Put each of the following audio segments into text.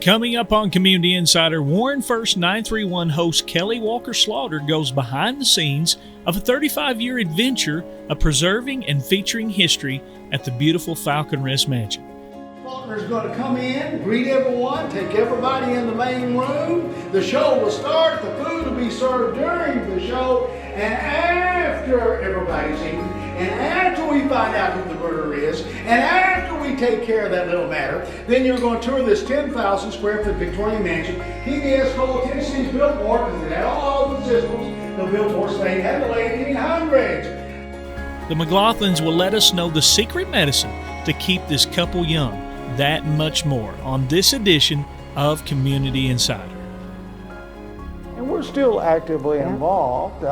Coming up on Community Insider, Warren First 931 host Kelly Walker Slaughter goes behind the scenes of a 35-year adventure of preserving and featuring history at the beautiful Falcon Rest Mansion. Faulkner's going to come in, greet everyone, take everybody in the main room. The show will start, the food will be served during the show, and after everybody's eaten, and after we find out who the murderer is, and after we take care of that little matter, then you're going to tour this 10,000 square foot Victorian mansion. TBS told Tennessee's Biltmore, because it had all the systems the Biltmore State had in the late 1800s. The McLaughlins will let us know the secret medicine to keep this couple young. That and much more on this edition of Community Insider. And we're still actively involved.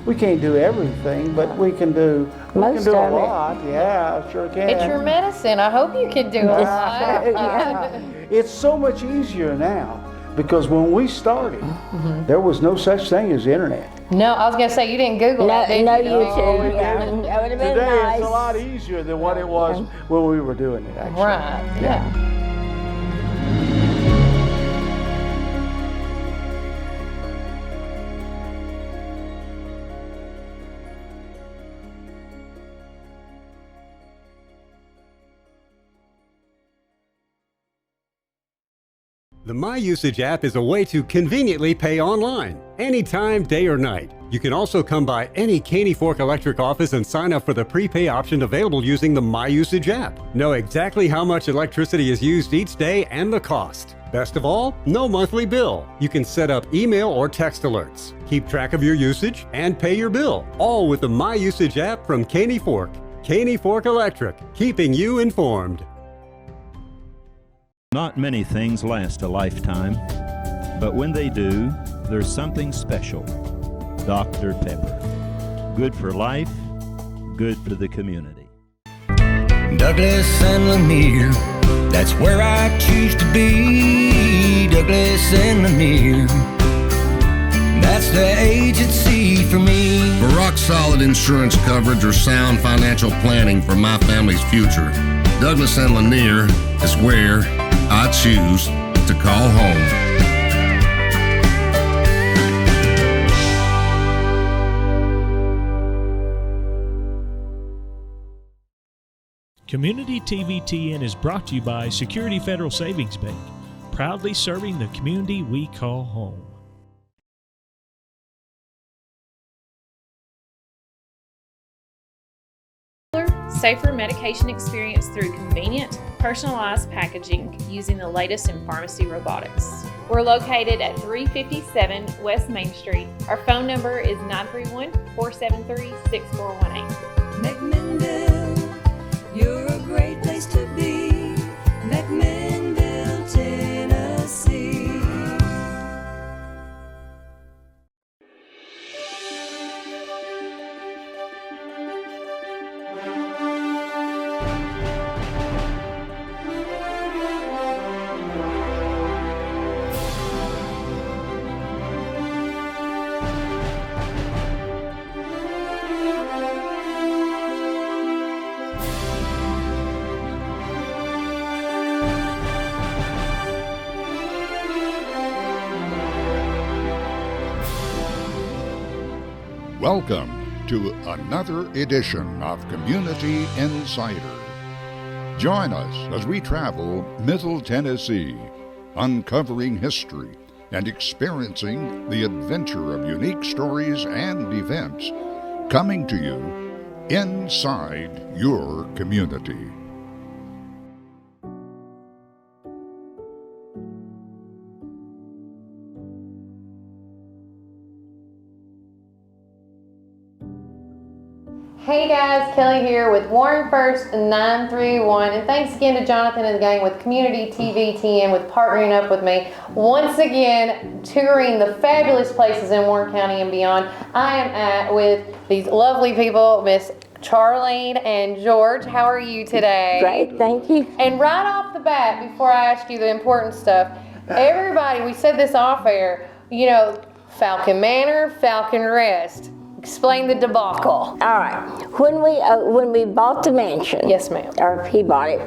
We can't do everything, but we can do a lot. Yeah, sure can. It's your medicine. I hope you can do a lot. Yeah. It's so much easier now because when we started, there was no such thing as the internet. No, I was going to say, you didn't Google it, did you? No, YouTube. That would have been Today nice. it's a lot easier than what it was when we were doing it, actually. Right, yeah. The My Usage app is a way to conveniently pay online, anytime, day or night. You can also come by any Caney Fork Electric office and sign up for the prepay option available using the My Usage app. Know exactly how much electricity is used each day and the cost. Best of all, no monthly bill. You can set up email or text alerts, keep track of your usage, and pay your bill, all with the My Usage app from Caney Fork. Caney Fork Electric, keeping you informed. Not many things last a lifetime, but when they do, there's something special. Dr. Pepper. Good for life, good for the community. Douglas and Lanier, that's where I choose to be. Douglas and Lanier, that's the agency for me. For rock-solid insurance coverage or sound financial planning for my family's future, Douglas and Lanier is where I choose to call home. Communitytvtn is brought to you by Security Federal Savings Bank, proudly serving the community we call home. Safer medication experience through convenient, personalized packaging using the latest in pharmacy robotics. We're located at 357 West Main Street. Our phone number is 931-473-6418. McMinnville, you're a great place to be. McMinnville, Tennessee. Welcome to another edition of Community Insider. Join us as we travel Middle Tennessee, uncovering history and experiencing the adventure of unique stories and events coming to you inside your community. Hey guys, Kelly here with Warren First 931, and thanks again to Jonathan and the gang with Communitytvtn with partnering up with me once again, touring the fabulous places in Warren County and beyond. I am at with these lovely people, Miss Charlene and George. How are you today? Great, thank you. And right off the bat, before I ask you the important stuff, everybody, we said this off air, you know, Falcon Manor, Falcon Rest. Explain the debacle. All right. When we bought the mansion, Yes, ma'am. or he bought it,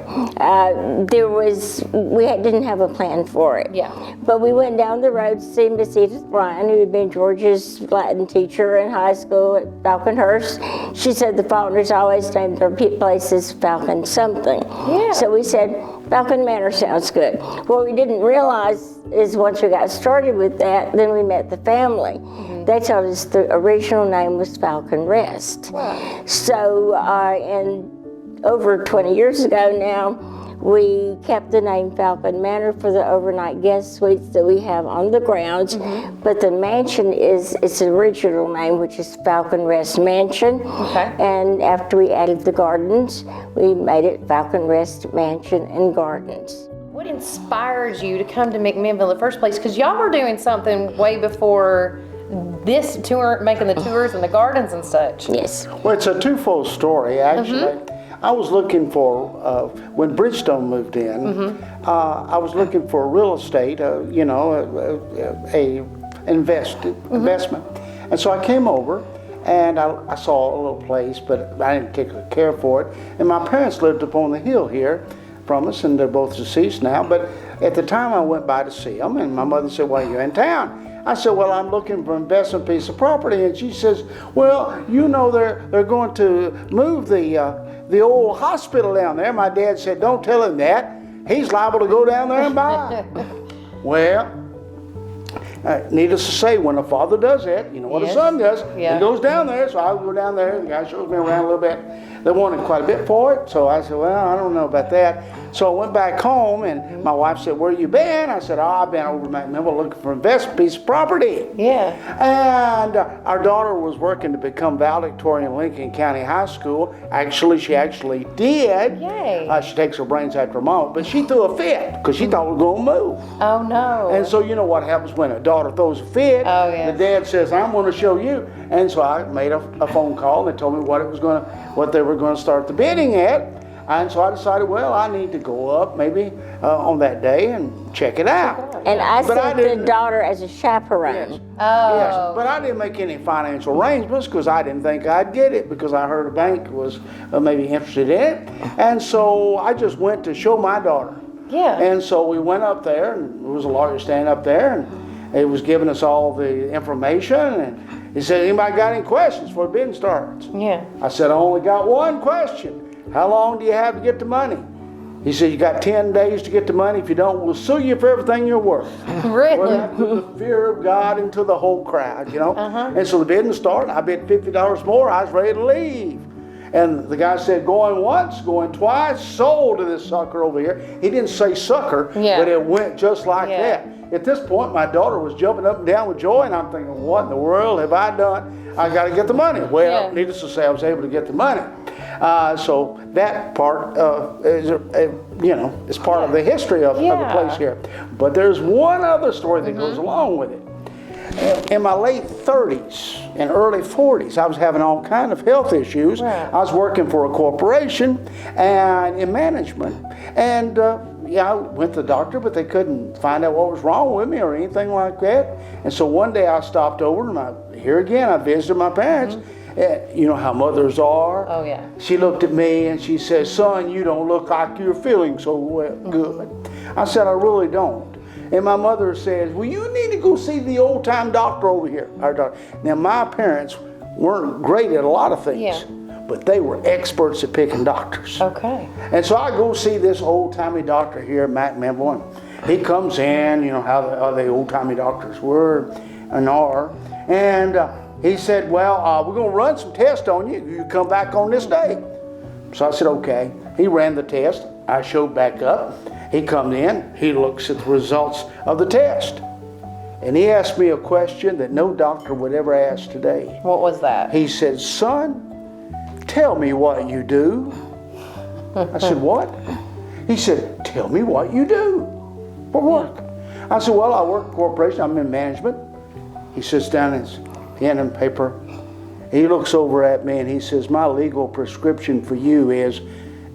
didn't have a plan for it. Yeah. But we went down the road to see Miss Edith Bryan, who had been George's Latin teacher in high school at Falcon Rest. She said the Faulkners always named their places Falcon something. Yeah. So we said, Falcon Manor sounds good. What we didn't realize is once we got started with that, then we met the family. They told us the original name was Falcon Rest. Wow. So, and over 20 years ago now, we kept the name Falcon Manor for the overnight guest suites that we have on the grounds, but the mansion is its original name, which is Falcon Rest Mansion. Okay. And after we added the gardens, we made it Falcon Rest Mansion and Gardens. What inspired you to come to McMinnville in the first place? Because y'all were doing something way before this tour, making the tours and the gardens and such. Yes. Well, it's a twofold story, actually. I was looking for, when Bridgestone moved in, I was looking for real estate, investment. And so I came over and I saw a little place, but I didn't take good care for it. And my parents lived up on the hill here from us, and they're both deceased now. But at the time I went by to see them, and my mother said, "Well, you're in town." I said, "Well, I'm looking for an investment piece of property." And she says, "Well, they're going to move the old hospital down there." My dad said, "Don't tell him that. He's liable to go down there and buy it." Well, needless to say, when a father does that, you know what a son does. Yeah. He goes down there, so I go down there. The guy shows me around a little bit. They wanted quite a bit for it, so I said, "Well, I don't know about that." So I went back home, and my wife said, "Where you been?" I said, "Oh, I've been over to McMinnville looking for an investment piece of property." Yeah. And our daughter was working to become valedictorian in Lincoln County High School. She actually did. Yay. She takes her brains after her mom, but she threw a fit because she thought we were going to move. Oh, no. And so you know what happens when a daughter throws a fit. Oh, yes. The dad says, "I'm going to show you." And so I made a phone call, and they told me what they were going to start the bidding at. And so I decided, well, I need to go up maybe on that day and check it out. And I sent the daughter as a chaperone. Yes. Oh. Yes, but I didn't make any financial arrangements because I didn't think I'd get it, because I heard a bank was maybe interested in it. And so I just went to show my daughter. Yeah. And so we went up there, and there was a lawyer standing up there, and he was giving us all the information, and he said, "Anybody got any questions before the bidding starts?" Yeah. I said, "I only got one question. How long do you have to get the money?" He said, "You got 10 days to get the money. If you don't, we'll sue you for everything you're worth." Really? Well, that put the fear of God into the whole crowd, you know. And so the bidding started. I bid $50 more. I was ready to leave. And the guy said, "Going once, going twice, sold to this sucker over here." He didn't say sucker, but it went just like that. At this point, my daughter was jumping up and down with joy, and I'm thinking, what in the world have I done? I got to get the money. Well, needless to say, I was able to get the money. So that part is part of the history of the place here. But there's one other story that goes along with it. In my late 30s and early 40s, I was having all kind of health issues. I was working for a corporation and in management. And I went to the doctor, but they couldn't find out what was wrong with me or anything like that. And so one day I stopped over, and I visited my parents. You know how mothers are. Oh, yeah. She looked at me and she said, "Son, you don't look like you're feeling so good." I said, "I really don't." And my mother says, "Well, you need to go see the old-time doctor over here." Our doctor. Now, my parents weren't great at a lot of things, but they were experts at picking doctors. Okay. And so I go see this old-timey doctor here at McMinnville, and he comes in, you know how the old-timey doctors were and are, and he said, "Well, we're going to run some tests on you. You come back on this day." So I said, "Okay." He ran the test. I showed back up. He comes in. He looks at the results of the test. And he asked me a question that no doctor would ever ask today. What was that? He said, "Son, tell me what you do." I said, "What?" He said, "Tell me what you do for work." I said, "Well, I work at a corporation. I'm in management." He sits down and pen and paper. He looks over at me and he says, "My legal prescription for you is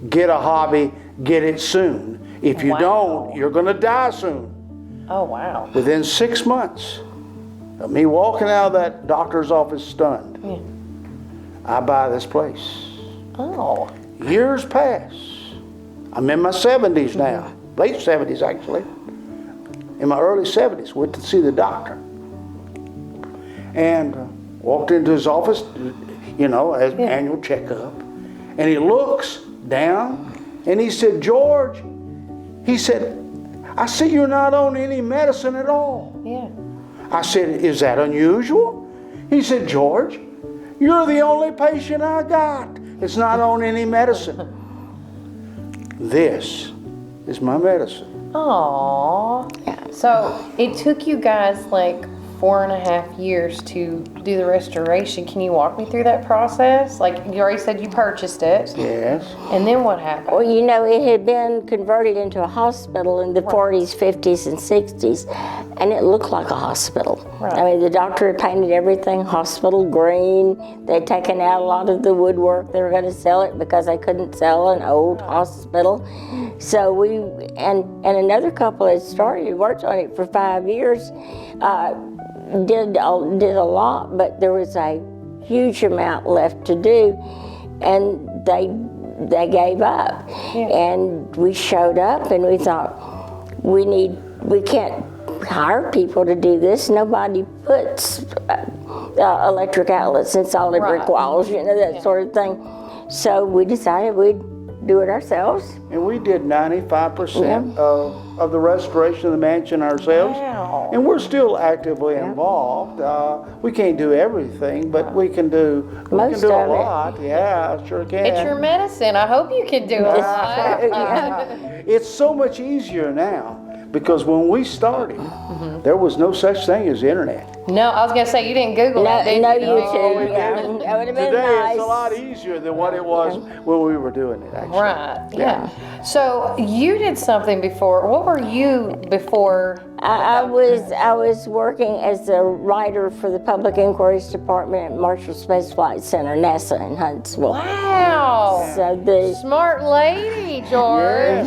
get a hobby, get it soon. If you don't, you're going to die soon." Oh, wow. Within 6 months of me walking out of that doctor's office stunned, I buy this place. Oh. Years pass. I'm in my 70s now, late 70s actually. In my early 70s, went to see the doctor. And walked into his office, you know, as annual checkup. And he looks down and he said, George, he said, I see you're not on any medicine at all. Yeah. I said, is that unusual? He said, George, you're the only patient I got that's not on any medicine. This is my medicine. Aww. So it took you guys like 4.5 years to do the restoration. Can you walk me through that process? Like you already said you purchased it. Yes. And then what happened? Well, you know, it had been converted into a hospital in the 40s, 50s, and 60s, and it looked like a hospital. Right. I mean, the doctor had painted everything hospital green. They'd taken out a lot of the woodwork. They were going to sell it because they couldn't sell an old hospital. So we, and another couple had worked on it for 5 years. Did a lot, but there was a huge amount left to do, and they gave up. Yeah. And we showed up, and we thought, we can't hire people to do this. Nobody puts electric outlets in solid brick walls, you know, that sort of thing. So we decided we'd do it ourselves. And we did 95% of the restoration of the mansion ourselves. Wow. And we're still actively involved. We can't do everything, but we can do a lot. Yeah, sure can. It's your medicine. I hope you can do a lot. It's so much easier now because when we started, there was no such thing as internet. No, I was going to say, you didn't Google that, did you? No, YouTube. Yeah. That would have been Today nice. it's a lot easier than what it was when we were doing it, actually. Right, yeah. So you did something before. What were you before? I was working as a writer for the Public Inquiries Department at Marshall Space Flight Center, NASA in Huntsville. Wow. So smart lady, George.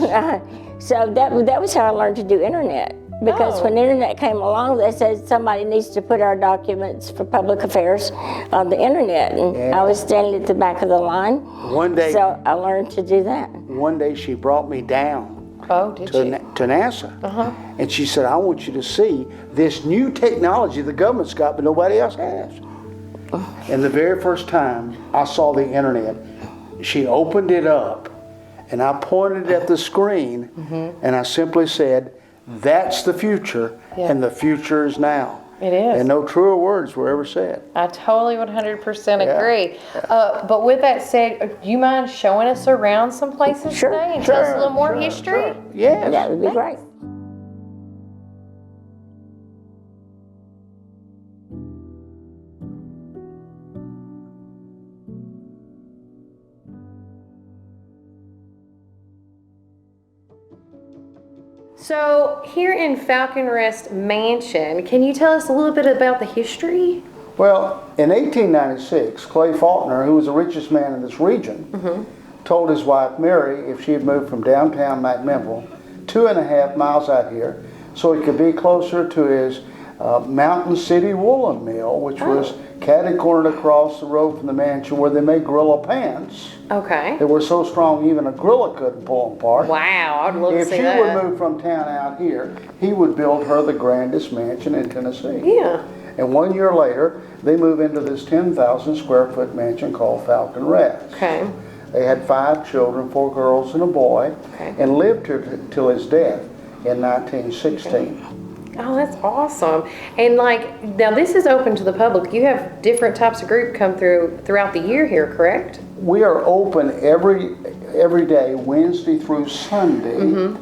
So that was how I learned to do internet. Because when the internet came along, they said somebody needs to put our documents for public affairs on the internet. And I was standing at the back of the line. One day, so I learned to do that. One day she brought me down to NASA. And she said, I want you to see this new technology the government's got, but nobody else has. And the very first time I saw the internet, she opened it up, and I pointed at the screen, and I simply said, that's the future, and the future is now. It is. And no truer words were ever said. I totally 100% agree. But with that said, do you mind showing us around some places today and tell us a little more history? Sure. Yes. That would be great. So here in Falcon Rest Mansion, can you tell us a little bit about the history? Well, in 1896, Clay Faulkner, who was the richest man in this region, told his wife Mary if she had moved from downtown McMinnville 2.5 miles out here so he could be closer to his Mountain City woolen mill, which was catty-cornered across the road from the mansion where they made gorilla pants. Okay. They were so strong even a gorilla couldn't pull them apart. Wow, I'd love to see that. If she would move from town out here, he would build her the grandest mansion in Tennessee. Yeah. And 1 year later, they moved into this 10,000 square foot mansion called Falcon Rest. Okay. They had 5 children, 4 girls and a boy, and lived here till his death in 1916. Oh, that's awesome. And like, now this is open to the public. You have different types of group come throughout the year here, correct? We are open every day, Wednesday through Sunday,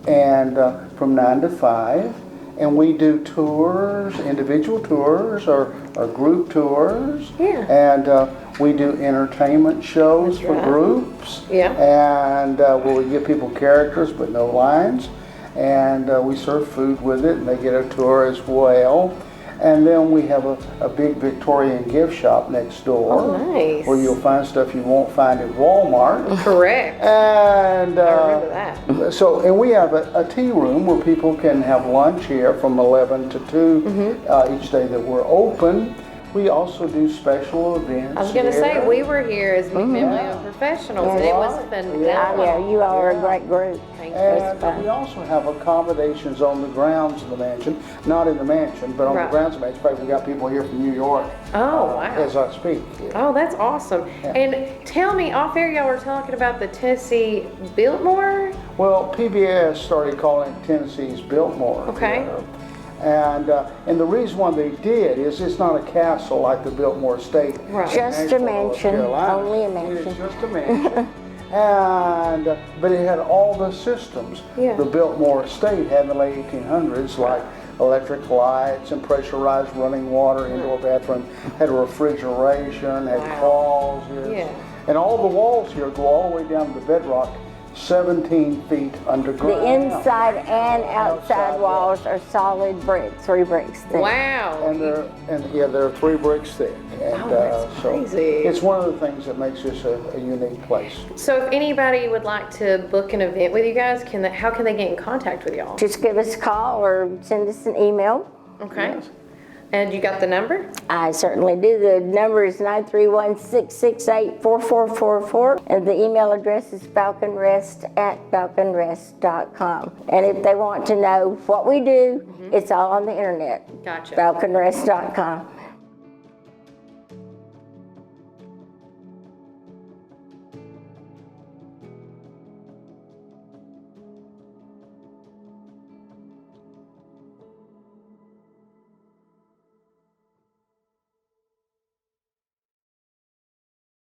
and from 9 to 5. And we do tours, individual tours or group tours. Yeah. And we do entertainment shows for groups. Yeah. And where we give people characters but no lines. And we serve food with it, and they get a tour as well. And then we have a big Victorian gift shop next door. Oh, nice. Where you'll find stuff you won't find at Walmart. Correct. And I remember that. So, and we have a tea room where people can have lunch here from 11 to 2 each day that we're open. We also do special events. I was going to say, here. we were here as McMillan professionals, and it was phenomenal. Yeah, you all are a great group. Thank And we also have accommodations on the grounds of the mansion, not in the mansion, but on the grounds of the mansion. In fact, we got people here from New York as I speak. Oh, that's awesome. Yeah. And tell me, off air, y'all were talking about the Tennessee Biltmore? Well, PBS started calling it Tennessee's Biltmore. Okay. And the reason why they did is it's not a castle like the Biltmore Estate. Right. Just a mansion, only a mansion. It's just a mansion. But it had all the systems the Biltmore Estate had in the late 1800s, like electric lights and pressurized running water, indoor bathroom, had refrigeration, had closets. And all the walls here go all the way down to the bedrock, 17 feet underground. The inside and outside walls are solid bricks, 3 bricks thick. Wow. And they're 3 bricks thick. And that's crazy. So it's one of the things that makes this a unique place. So if anybody would like to book an event with you guys, how can they get in contact with y'all? Just give us a call or send us an email. Okay. Yes. And you got the number? I certainly do. The number is 931-668-4444, and the email address is falconrest@falconrest.com. And if they want to know what we do, it's all on the internet. Gotcha. falconrest.com.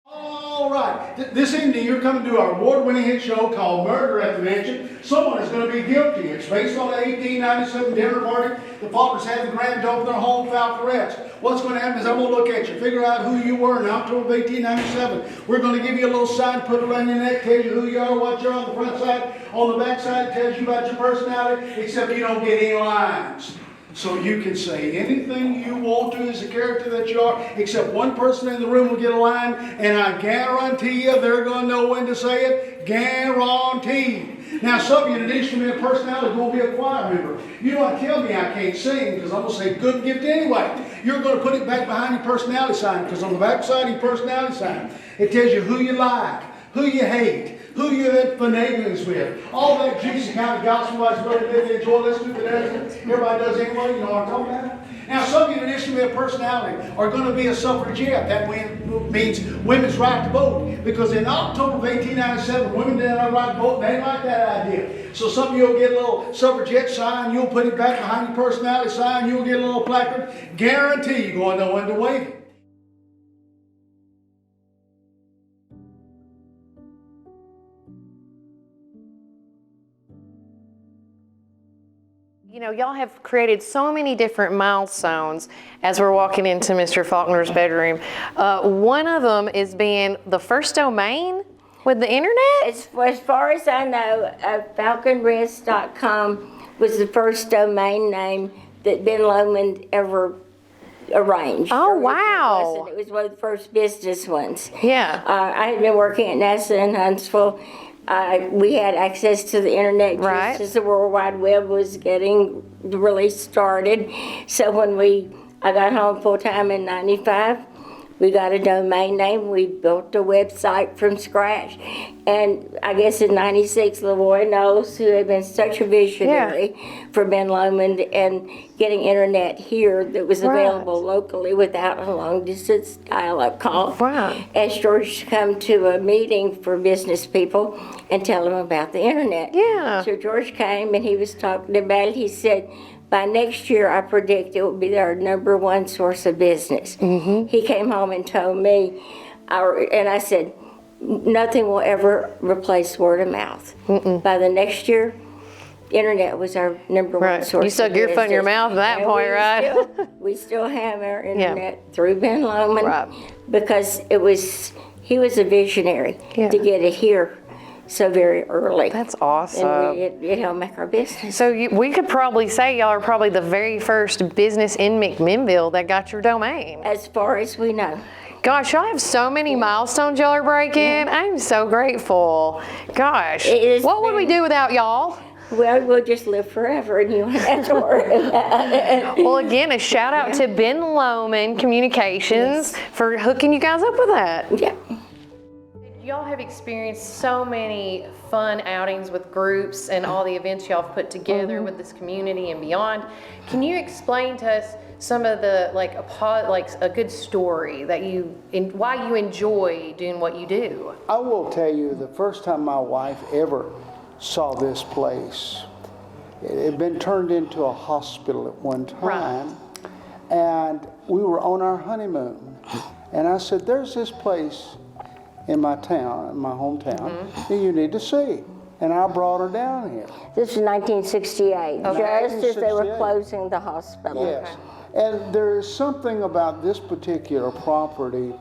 All right, this evening you're coming to our award-winning hit show called Murder at the Mansion. Someone is going to be guilty. It's based on the 1897 dinner party the Faulkners had the grand opening their home, Falcon Rest. What's going to happen is I'm going to look at you, figure out who you were in October of 1897. We're going to give you a little sign, put it around your neck, tell you who you are, what you're on the front side. On the back side, it tells you about your personality, except you don't get any lines. So you can say anything you want to as a character that you are, except one person in the room will get a line, and I guarantee you they're going to know when to say it. Guaranteed. Now, some of you, in addition to being a personality, going to be a choir member. You don't want to tell me I can't sing, because I'm going to say good gift anyway. You're going to put it back behind your personality sign, because on the back side of your personality sign, it tells you who you like, who you hate, who you had finaglings with. All that juicy kind of gospel I was going to enjoy listening to that. Everybody does anyway, you know what I'm talking about? Now, some of you, in addition to a personality, are going to be a suffragette. That means women's right to vote. Because in October of 1897, women didn't have a right to vote. They didn't like that idea. So some of you will get a little suffragette sign. You'll put it back behind your personality sign. You'll get a little placard. Guarantee you're going to know when to wave it. You know, y'all have created so many different milestones as we're walking into Mr. Faulkner's bedroom. One of them is being the first domain with the internet? As far as I know, falconrest.com was the first domain name that Ben Lomond ever arranged. Oh, wow. It was one of the first business ones. Yeah. I had been working at NASA in Huntsville. We had access to the internet just as the World Wide Web was getting really started. So when I got home full time in '95, we got a domain name. We built a website from scratch. And I guess in '96, LaVoy Knowles, who had been such a visionary for Ben Lomond and getting internet here that was available locally without a long-distance dial-up call, asked George to come to a meeting for business people and tell them about the internet. Yeah. So George came and he was talking about it. He said, by next year, I predict it will be our #1 source of business. Mm-hmm. He came home and told me, and I said, nothing will ever replace word of mouth. Mm-mm. By the next year, internet was our #1 source. You stuck your foot in your mouth at that point, right? We still have our internet through Ben Lomond because he was a visionary to get it here so very early. That's awesome. And it helped make our business. So we could probably say y'all are probably the very first business in McMinnville that got your domain. As far as we know. Gosh, y'all have so many milestones y'all are breaking. I'm so grateful. Gosh, what would we do without y'all? Well, we'll just live forever and you won't have to worry about it. Well, again, a shout out to Ben Lohman Communications for hooking you guys up with that. Yeah. Y'all have experienced so many fun outings with groups and all the events y'all have put together with this community and beyond. Can you explain to us some of the, like a good story that why you enjoy doing what you do? I will tell you, the first time my wife ever saw this place, it had been turned into a hospital at one time, and we were on our honeymoon. And I said, there's this place in my town, in my hometown, that you need to see. And I brought her down here. This is 1968, just as they were 1968. closing the hospital. Yes. And there is something about this particular property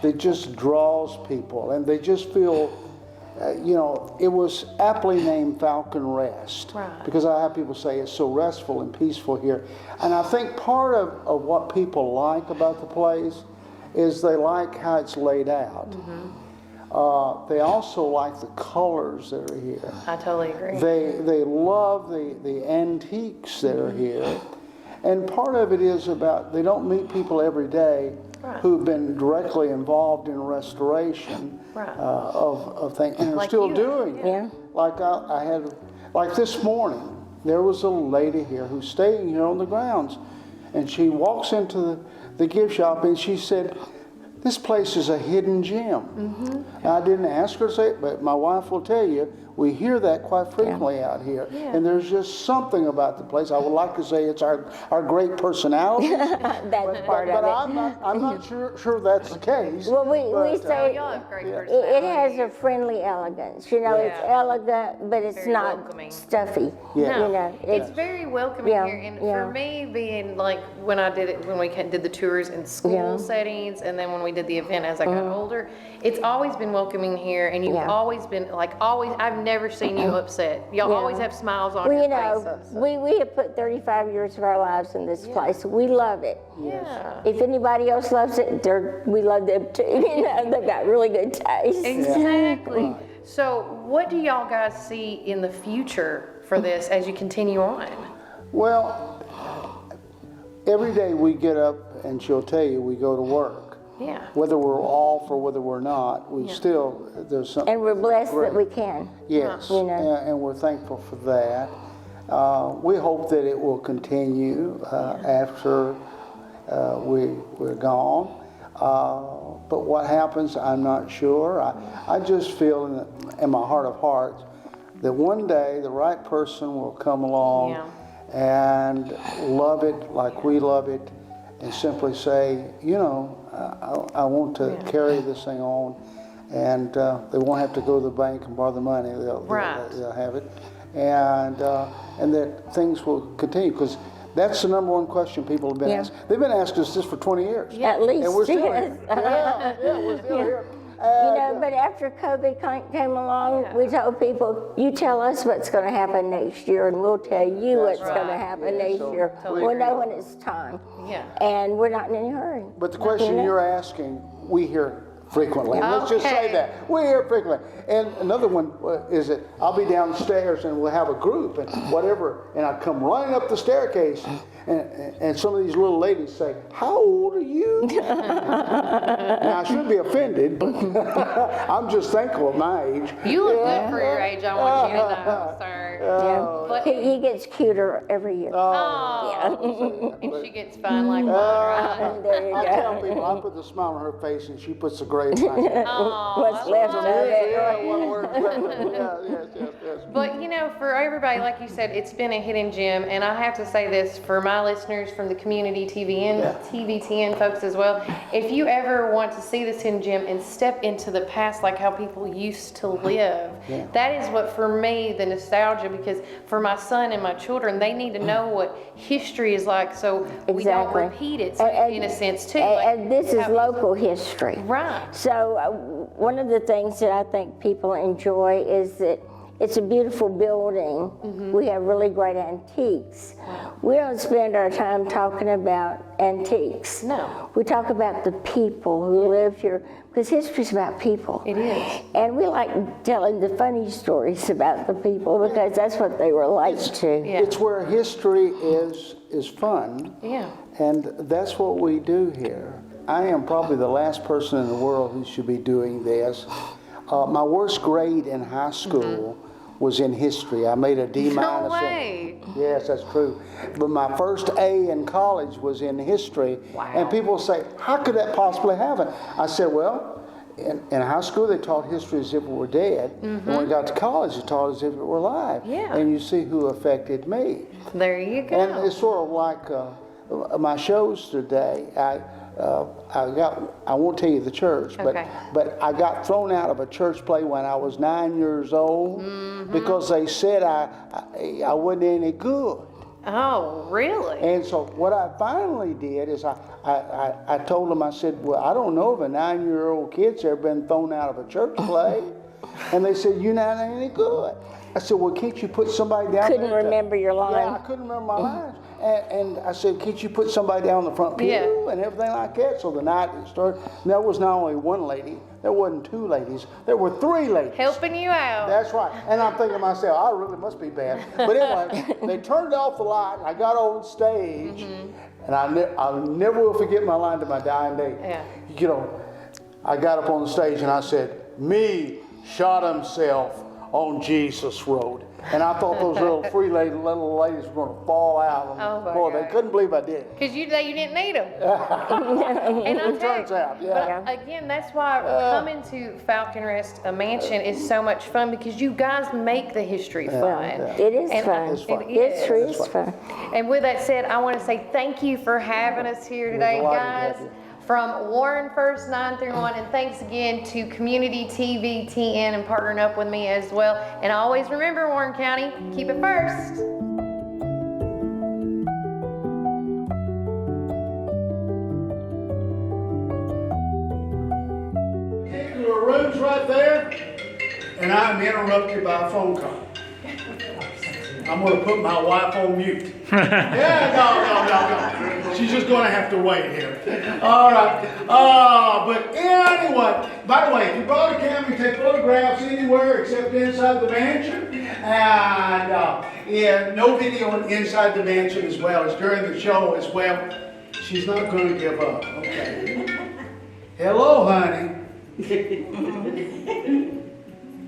that just draws people, and they just feel, you know, it was aptly named Falcon Rest, because I have people say it's so restful and peaceful here. And I think part of what people like about the place is they like how it's laid out. They also like the colors that are here. I totally agree. They love the antiques that are here. And part of it is about, they don't meet people every day who've been directly involved in restoration of things, and are Like still you. doing it. Like I had, like this morning, there was a lady here who's staying here on the grounds, and she walks into the gift shop and she said, this place is a hidden gem. I didn't ask her to say it, but my wife will tell you, we hear that quite frequently out here. And there's just something about the place. I would like to say it's our great personality. That's part of it. I'm not sure that's the case. Well, we say y'all have great it has a friendly elegance. You know, it's elegant, but it's Very not welcoming. stuffy. Yeah. You know, It's very welcoming here, and for me, being like when we did the tours in school settings, and then when we did the event as I got older, it's always been welcoming here, and you've always been I've never seen you upset. Y'all always have smiles on your faces. We have put 35 years of our lives in this place. We love it. Yeah. If anybody else loves it, we love them too. You know, they've got really good taste. Exactly. So, what do y'all guys see in the future for this as you continue on? Well, every day we get up, and she'll tell you, we go to work. Yeah. Whether we're off or whether we're not, we still, there's something. And we're blessed that we can. Yes, You know. and we're thankful for that. We hope that it will continue after we're gone. But what happens, I'm not sure. I just feel in my heart of hearts that one day the right person will come along and love it like we love it, and simply say, you know, I want to carry this thing on, and they won't have to go to the bank and borrow the money. They'll have it, and that things will continue, because that's the number one question people have been asked. They've been asking us this for 20 years. At least. And we're still here. We're still here. You know, but after COVID came along, we told people, you tell us what's going to happen next year, and we'll tell you what's going to happen next year. We'll know when it's time. Yeah. And we're not in any hurry. But the question you're asking, we hear frequently. Let's just say that. We hear frequently. And another one is that I'll be downstairs and we'll have a group and whatever, and I come running up the staircase, and some of these little ladies say, how old are you? Now, I should be offended. I'm just thankful of my age. You look good for your age, I want you to know, sir. But He gets cuter every year. and she gets fine like mine, right? There you I tell go. people, I put the smile on her face and she puts the gray behind it. What's left of it? Yeah, one word. Yes. But you know, for everybody, like you said, it's been a hidden gem, and I have to say this for my listeners from the TVTN folks as well. If you ever want to see this hidden gem and step into the past, like how people used to live, that is what, for me, the nostalgia, because for my son and my children, they need to know what history is like, so we don't repeat it in a sense too. And this is local history. Right. So one of the things that I think people enjoy is that It's a beautiful building. We have really great antiques. We don't spend our time talking about antiques. No. We talk about the people who live here, because history's about people. It is. And we like telling the funny stories about the people because that's what they relate to. Yeah. It's where history is fun. Yeah. And that's what we do here. I am probably the last person in the world who should be doing this. My worst grade in high school was in history. I made a D minus. No way. Yes, that's true. But my first A in college was in history. Wow. And people say, how could that possibly happen? I said, well, in high school they taught history as if it were dead. And when we got to college, they taught as if it were alive. Yeah. And you see who affected me. There you go. And it's sort of like my shows today. I won't tell you the church, but I got thrown out of a church play when I was 9 years old because they said I wasn't any good. Oh, really? And so what I finally did is I told them, I said, well, I don't know if a 9-year-old kid's ever been thrown out of a church play. And they said, you're not any good. I said, well, can't you put somebody down Couldn't there? remember your line. Yeah, I couldn't remember my lines. And I said, can't you put somebody down the front pew and everything like that? So the night it started, and there was not only one lady, there wasn't two ladies, there were three ladies. Helping you out. That's right. And I'm thinking to myself, I really must be bad. But anyway, they turned off the light, and I got on stage, and I'll never will forget my line to my dying day. Yeah. You know, I got up on the stage, and I said, me shot himself on Jesus Road. And I thought those little little ladies were going to fall out. Oh my Boy, God. they couldn't believe I did it. Because you didn't need them. And It turns out, yeah. Again, that's why coming to Falcon Rest Mansion is so much fun, because you guys make the history fun. It is fun. It's fun. History is fun. And with that said, I want to say thank you for having us here today, guys. From Warren First 931, and thanks again to Communitytvtn and partnering up with me as well. And always remember, Warren County, keep it first. Particular rooms right there, and I'm interrupted by a phone call. I'm going to put my wife on mute. Yeah, no. She's just going to have to wait here. All right. But anyway, by the way, if you brought a camera, you take photographs anywhere except inside the mansion. And no video inside the mansion as well as during the show as well. She's not going to give up. Okay. Hello, honey.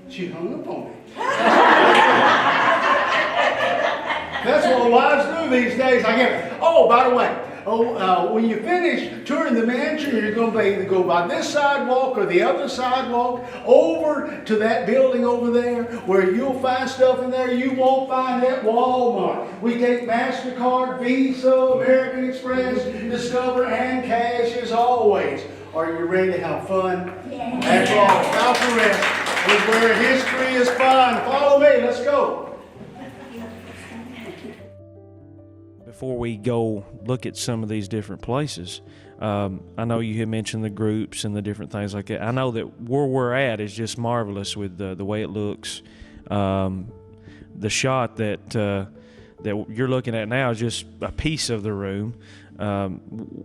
She hung up on me. That's what wives do these days. I get. Oh, by the way, when you finish touring the mansion, you're going to either go by this sidewalk or the other sidewalk over to that building over there, where you'll find stuff in there you won't find at Walmart. We take MasterCard, Visa, American Express, Discover, and cash as always. Are you ready to have fun? Yeah. That's all. Falcon Rest is where history is fun. Follow me. Let's go. Before we go look at some of these different places, I know you had mentioned the groups and the different things like that. I know that where we're at is just marvelous with the way it looks. The shot that you're looking at now is just a piece of the room.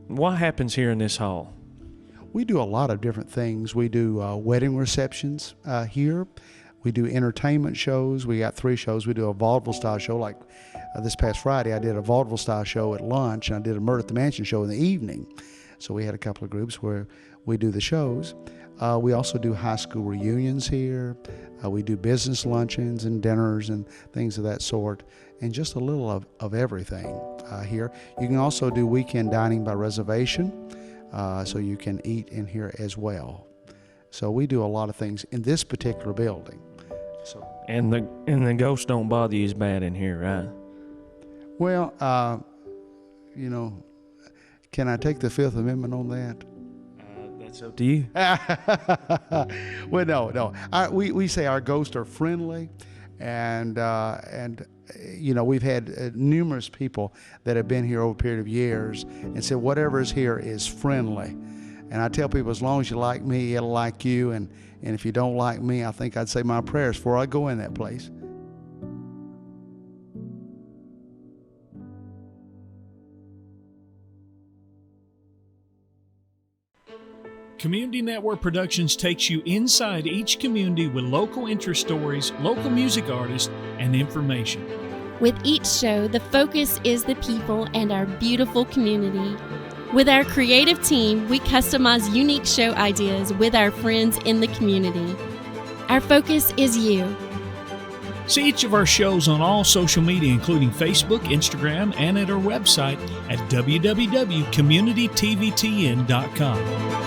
What happens here in this hall? We do a lot of different things. We do wedding receptions here. We do entertainment shows. We got 3 shows. We do a vaudeville style show. Like this past Friday, I did a vaudeville style show at lunch, and I did a Murder at the Mansion show in the evening. So we had a couple of groups where we do the shows. We also do high school reunions here. We do business luncheons and dinners and things of that sort, and just a little of everything here. You can also do weekend dining by reservation, so you can eat in here as well. So we do a lot of things in this particular building. So. And the ghosts don't bother you as bad in here, right? Well, can I take the Fifth Amendment on that? That's up to you. Well, no. We say our ghosts are friendly, and we've had numerous people that have been here over a period of years and said whatever is here is friendly. And I tell people, as long as you like me, it'll like you. And if you don't like me, I think I'd say my prayers before I go in that place. Community Network Productions takes you inside each community with local interest stories, local music artists, and information. With each show, the focus is the people and our beautiful community. With our creative team, we customize unique show ideas with our friends in the community. Our focus is you. See each of our shows on all social media, including Facebook, Instagram, and at our website at www.communitytvtn.com.